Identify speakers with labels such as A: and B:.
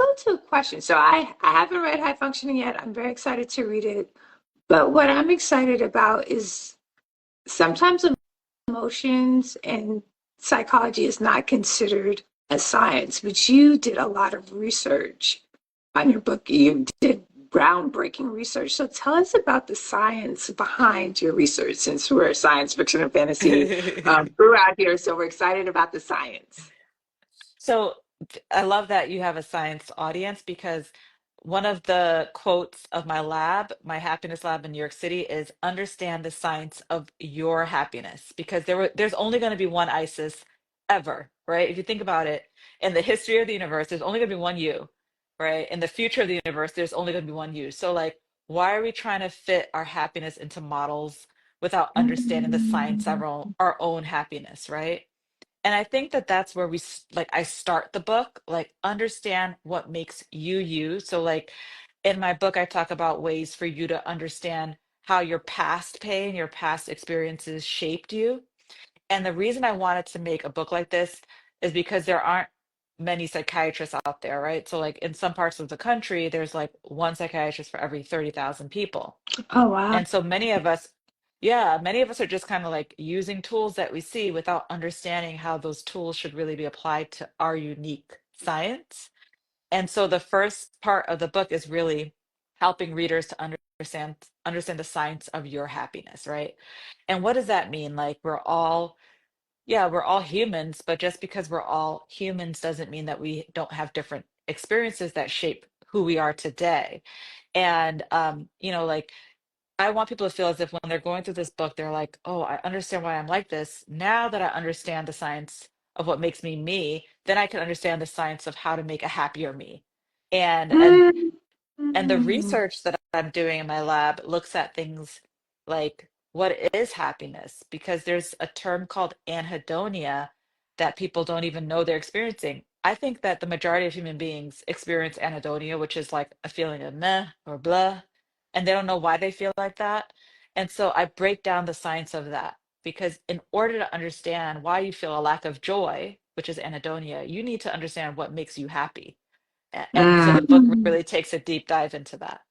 A: go to a question. So I haven't read High Functioning yet. I'm very excited to read it. But what I'm excited about is sometimes emotions and psychology is not considered a science, but you did a lot of research on your book. You did groundbreaking research. So tell us about the science behind your research, since we're a science fiction and fantasy crew out here. So we're excited about the science.
B: So I love that you have a science audience because one of the quotes of my lab, my happiness lab in New York City, is understand the science of your happiness because there's only going to be one ISIS ever, right? If you think about it, in the history of the universe, there's only going to be one you, right? In the future of the universe, there's only going to be one you. So like, why are we trying to fit our happiness into models without understanding the science of our own happiness, right? And I think that that's where like I start the book, like understand what makes you you. So like in my book, I talk about ways for you to understand how your past pain, your past experiences shaped you. And the reason I wanted to make a book like this is because there aren't many psychiatrists out there, right? So like in some parts of the country, there's like one psychiatrist for every 30,000 people.
A: Oh, wow.
B: And so many of us, yeah, many of us are just kind of like using tools that we see without understanding how those tools should really be applied to our unique science. And so the first part of the book is really helping readers to understand the science of your happiness, right? And what does that mean? Like we're all, yeah, we're all humans, but just because we're all humans doesn't mean that we don't have different experiences that shape who we are today. And like I want people to feel as if when they're going through this book, they're like, oh, I understand why I'm like this. Now that I understand the science of what makes me me, then I can understand the science of how to make a happier me. And and and the
A: Mm.
B: research that I'm doing in my lab looks at things like what is happiness? Because there's a term called anhedonia that people don't even know they're experiencing. I think that the majority of human beings experience anhedonia, which is like a feeling of meh or blah, and they don't know why they feel like that. And so I break down the science of that because in order to understand why you feel a lack of joy, which is anhedonia, you need to understand what makes you happy. And so the book
A: Mm.
B: really takes a deep dive into that.